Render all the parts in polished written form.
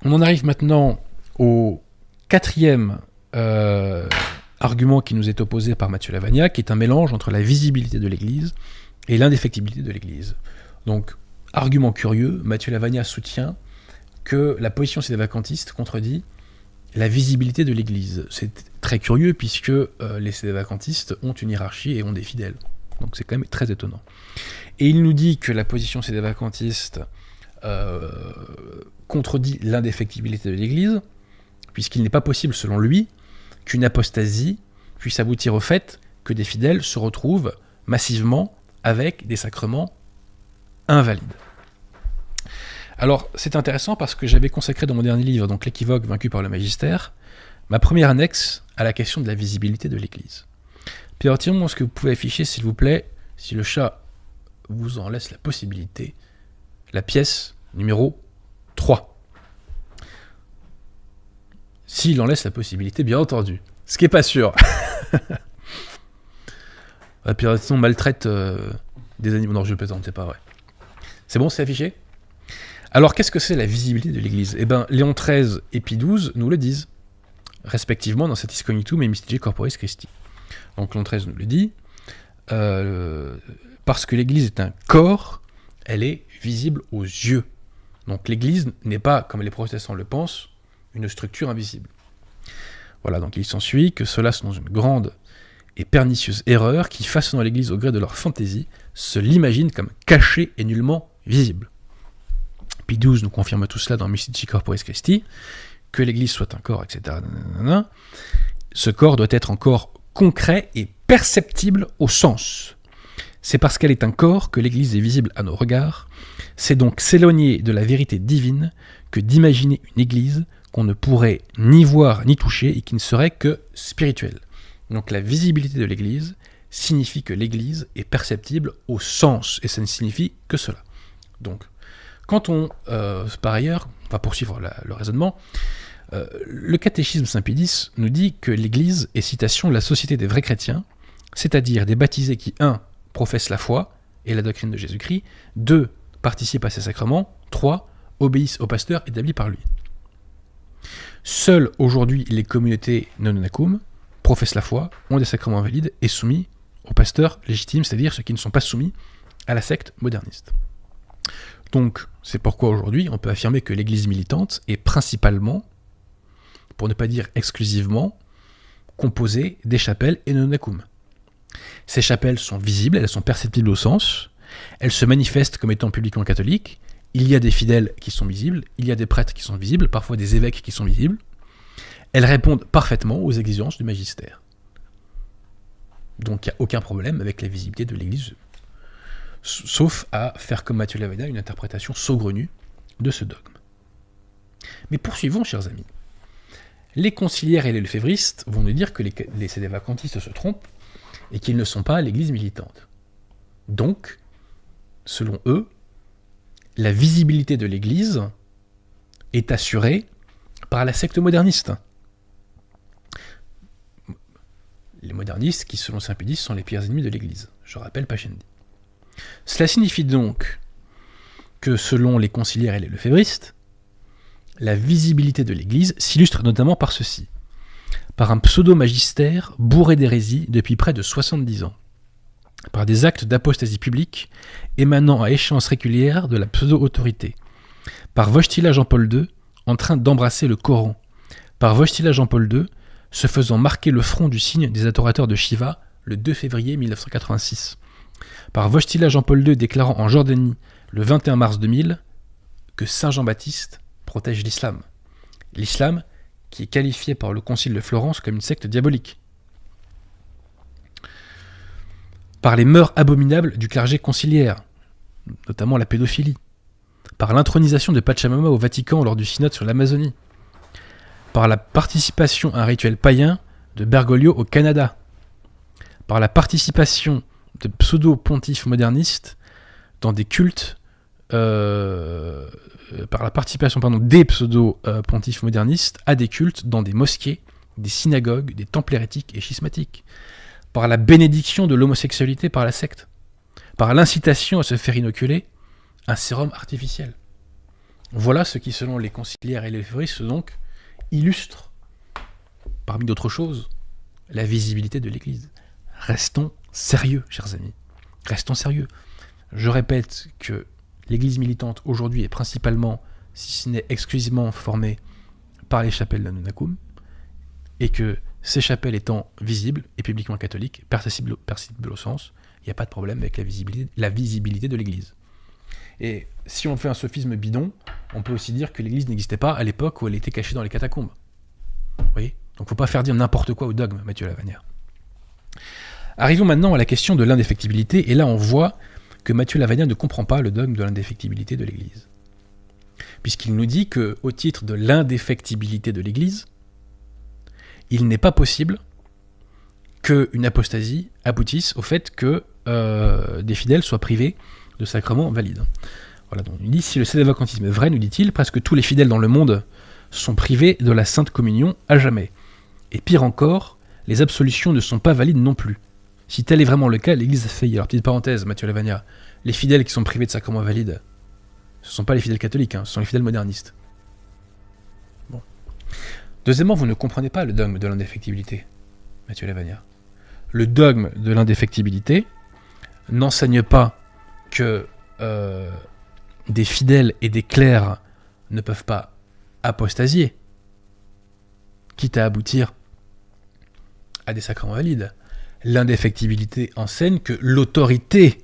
On en arrive maintenant au quatrième argument qui nous est opposé par Matthieu Lavagna, qui est un mélange entre la visibilité de l'Église et l'indéfectibilité de l'Église. Donc, argument curieux, Matthieu Lavagna soutient que la position sédévacantiste contredit la visibilité de l'Église. C'est très curieux puisque les sédévacantistes ont une hiérarchie et ont des fidèles. Donc c'est quand même très étonnant. Et il nous dit que la position sédévacantiste contredit l'indéfectibilité de l'Église, puisqu'il n'est pas possible, selon lui, qu'une apostasie puisse aboutir au fait que des fidèles se retrouvent massivement avec des sacrements invalides. Alors, c'est intéressant parce que j'avais consacré dans mon dernier livre, donc l'équivoque vaincu par le magistère, ma première annexe à la question de la visibilité de l'Église. Puis alors, tiens-moi ce que vous pouvez afficher, s'il vous plaît, si le chat vous en laisse la possibilité, la pièce numéro 3. S'il en laisse la possibilité, bien entendu. Ce qui n'est pas sûr. La Piratisme maltraite des animaux. Non, je plaisante, c'est pas vrai. C'est bon, c'est affiché ? Alors, qu'est-ce que c'est la visibilité de l'Église ? Eh bien, Léon XIII et Pie XII nous le disent, respectivement dans Satis Cognitum et Mystici Corporis Christi. Donc, Léon XIII nous le dit, parce que l'Église est un corps, elle est visible aux yeux. Donc, l'Église n'est pas, comme les protestants le pensent, une structure invisible. Voilà, donc il s'ensuit que ceux-là sont dans une grande et pernicieuse erreur qui, façonnant l'Église au gré de leur fantaisie, se l'imaginent comme cachée et nullement visible. Pie XII nous confirme tout cela dans Mystici Corporis Christi, que l'Église soit un corps, etc. Ce corps doit être un corps concret et perceptible au sens. C'est parce qu'elle est un corps que l'Église est visible à nos regards. C'est donc s'éloigner de la vérité divine que d'imaginer une Église qu'on ne pourrait ni voir ni toucher et qui ne serait que spirituelle. Donc la visibilité de l'Église signifie que l'Église est perceptible au sens, et ça ne signifie que cela. Donc, quand on, par ailleurs, on va poursuivre le raisonnement, le catéchisme Saint-Pie X nous dit que l'Église est citation de la société des vrais chrétiens, c'est-à-dire des baptisés qui, 1. Professent la foi et la doctrine de Jésus-Christ, 2. Participent à ses sacrements, 3. Obéissent au pasteur établi par lui. Seules aujourd'hui les communautés non-nacum professent la foi, ont des sacrements valides et soumis au pasteur légitime, c'est-à-dire ceux qui ne sont pas soumis à la secte moderniste. Donc, c'est pourquoi aujourd'hui, on peut affirmer que l'Église militante est principalement, pour ne pas dire exclusivement, composée des chapelles et non-nacum. Ces chapelles sont visibles, elles sont perceptibles au sens, elles se manifestent comme étant publiquement catholiques, il y a des fidèles qui sont visibles, il y a des prêtres qui sont visibles, parfois des évêques qui sont visibles, elles répondent parfaitement aux exigences du magistère. Donc il n'y a aucun problème avec la visibilité de l'Église, sauf à faire comme Matthieu Lavagna une interprétation saugrenue de ce dogme. Mais poursuivons, chers amis. Les conciliaires et les lefévristes vont nous dire que les sédévacantistes se trompent et qu'ils ne sont pas l'Église militante. Donc, selon eux, la visibilité de l'Église est assurée par la secte moderniste. Les modernistes qui, selon Saint-Pie X, sont les pires ennemis de l'Église. Je rappelle Pascendi. Cela signifie donc que, selon les conciliaires et les lefévristes, la visibilité de l'Église s'illustre notamment par ceci, par un pseudo-magistère bourré d'hérésie depuis près de 70 ans, par des actes d'apostasie publique émanant à échéance régulière de la pseudo-autorité, par Wojtyla Jean-Paul II en train d'embrasser le Coran, par Wojtyla Jean-Paul II se faisant marquer le front du signe des adorateurs de Shiva le 2 février 1986, par Wojtyla Jean-Paul II déclarant en Jordanie le 21 mars 2000 que Saint Jean-Baptiste protège l'islam. L'islam qui est qualifié par le Concile de Florence comme une secte diabolique. Par les mœurs abominables du clergé conciliaire, notamment la pédophilie. Par l'intronisation de Pachamama au Vatican lors du synode sur l'Amazonie. Par la participation à un rituel païen de Bergoglio au Canada. Par la participation de pseudo-pontifes modernistes dans des cultes par la participation des pseudo-pontifes modernistes à des cultes dans des mosquées, des synagogues, des temples hérétiques et schismatiques, par la bénédiction de l'homosexualité par la secte, par l'incitation à se faire inoculer un sérum artificiel. Voilà ce qui, selon les conciliaires et les lefévristes, donc, illustre, parmi d'autres choses, la visibilité de l'Église. Restons sérieux, chers amis. Restons sérieux. Je répète que l'Église militante aujourd'hui est principalement, si ce n'est exclusivement, formée par les chapelles de Nunnakum, et que ces chapelles étant visibles et publiquement catholiques, perceptibles au sens, il n'y a pas de problème avec la visibilité de l'Église. Et si on fait un sophisme bidon, on peut aussi dire que l'Église n'existait pas à l'époque où elle était cachée dans les catacombes. Vous voyez ? Donc il ne faut pas faire dire n'importe quoi au dogme, Mathieu Lavagna. Arrivons maintenant à la question de l'indéfectibilité, et là on voit que Mathieu Lavagna ne comprend pas le dogme de l'indéfectibilité de l'Église. Puisqu'il nous dit qu'au titre de l'indéfectibilité de l'Église, il n'est pas possible qu'une apostasie aboutisse au fait que des fidèles soient privés de sacrements valides. Voilà, donc il dit, si le sédévacantisme est vrai, nous dit-il, presque tous les fidèles dans le monde sont privés de la Sainte Communion à jamais. Et pire encore, les absolutions ne sont pas valides non plus. Si tel est vraiment le cas, l'Église a failli. Alors, petite parenthèse, Mathieu Lavagna, les fidèles qui sont privés de sacrements valides, ce ne sont pas les fidèles catholiques, ce sont les fidèles modernistes. Bon. Deuxièmement, vous ne comprenez pas le dogme de l'indéfectibilité, Mathieu Lavagna. Le dogme de l'indéfectibilité n'enseigne pas que des fidèles et des clercs ne peuvent pas apostasier, quitte à aboutir à des sacrements valides. L'indéfectibilité enseigne que l'autorité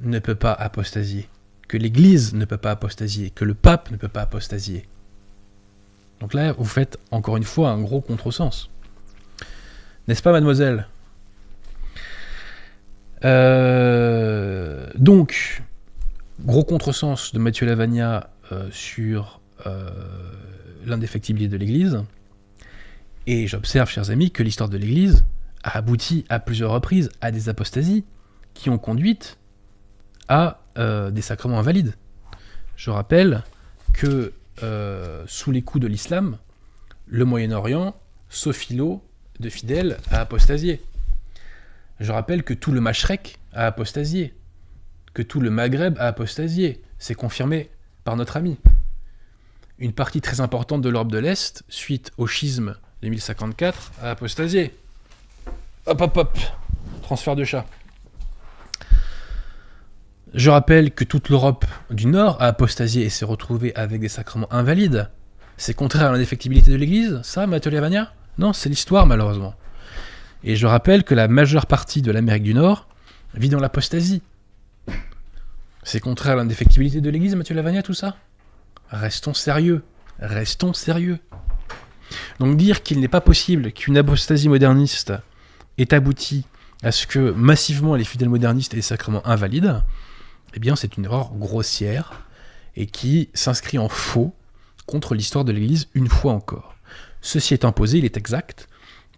ne peut pas apostasier, que l'Église ne peut pas apostasier, que le pape ne peut pas apostasier. Donc là, vous faites encore une fois un gros contresens. N'est-ce pas, mademoiselle ? Donc, gros contresens de Mathieu Lavagna sur l'indéfectibilité de l'Église. Et j'observe, chers amis, que l'histoire de l'Église a abouti à plusieurs reprises à des apostasies qui ont conduit à des sacrements invalides. Je rappelle que sous les coups de l'islam, le Moyen-Orient, sauf lot de fidèles, a apostasié. Je rappelle que tout le Mashrek a apostasié, que tout le Maghreb a apostasié. C'est confirmé par notre ami. Une partie très importante de l'Europe de l'Est, suite au schisme de 1054, a apostasié. Hop, hop, hop. Transfert de chat. Je rappelle que toute l'Europe du Nord a apostasié et s'est retrouvée avec des sacrements invalides. C'est contraire à l'indéfectibilité de l'Église, ça, Mathieu Lavagna ? Non, c'est l'histoire, malheureusement. Et je rappelle que la majeure partie de l'Amérique du Nord vit dans l'apostasie. C'est contraire à l'indéfectibilité de l'Église, Mathieu Lavagna, tout ça ? Restons sérieux. Restons sérieux. Donc dire qu'il n'est pas possible qu'une apostasie moderniste ait abouti à ce que massivement les fidèles modernistes aient des sacrements invalides, eh bien c'est une erreur grossière et qui s'inscrit en faux contre l'histoire de l'Église une fois encore. Ceci étant posé, il est exact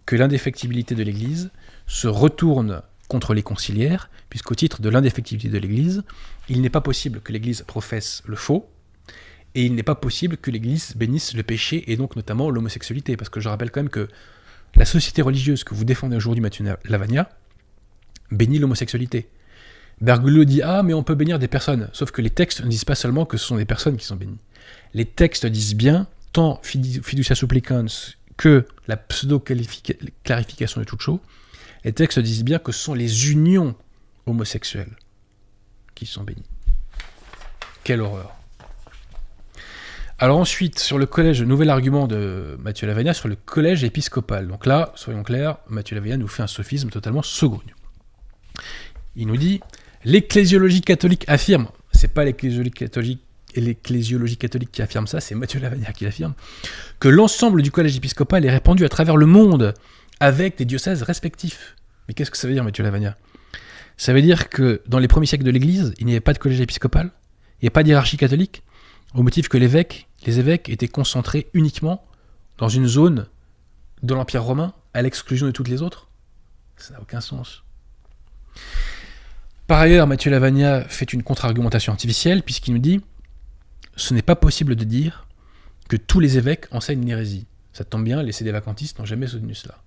que l'indéfectibilité de l'Église se retourne contre les conciliaires, puisqu'au titre de l'indéfectibilité de l'Église, il n'est pas possible que l'Église professe le faux, et il n'est pas possible que l'Église bénisse le péché, et donc notamment l'homosexualité, parce que je rappelle quand même que la société religieuse que vous défendez aujourd'hui, Mathieu Lavagna, bénit l'homosexualité. Bergoglio dit « Ah, mais on peut bénir des personnes », sauf que les textes ne disent pas seulement que ce sont des personnes qui sont bénies. Les textes disent bien, tant fiducia supplicans que la pseudo-clarification de toute chose, les textes disent bien que ce sont les unions homosexuelles qui sont bénies. Quelle horreur. Alors ensuite, sur le collège, nouvel argument de Mathieu Lavagna sur le collège épiscopal. Donc là, soyons clairs, Mathieu Lavagna nous fait un sophisme totalement saugrenu. Il nous dit « L'ecclésiologie catholique affirme », c'est pas l'ecclésiologie catholique qui affirme ça, c'est Mathieu Lavagna qui l'affirme, que l'ensemble du collège épiscopal est répandu à travers le monde, avec des diocèses respectifs. Mais qu'est-ce que ça veut dire, Mathieu Lavagna ? Ça veut dire que dans les premiers siècles de l'Église, il n'y avait pas de collège épiscopal, il n'y avait pas de hiérarchie catholique, au motif que les évêques étaient concentrés uniquement dans une zone de l'Empire romain, à l'exclusion de toutes les autres. Ça n'a aucun sens. Par ailleurs, Mathieu Lavagna fait une contre-argumentation artificielle, puisqu'il nous dit « Ce n'est pas possible de dire que tous les évêques enseignent l'hérésie. » Ça tombe bien, les sédévacantistes n'ont jamais soutenu cela.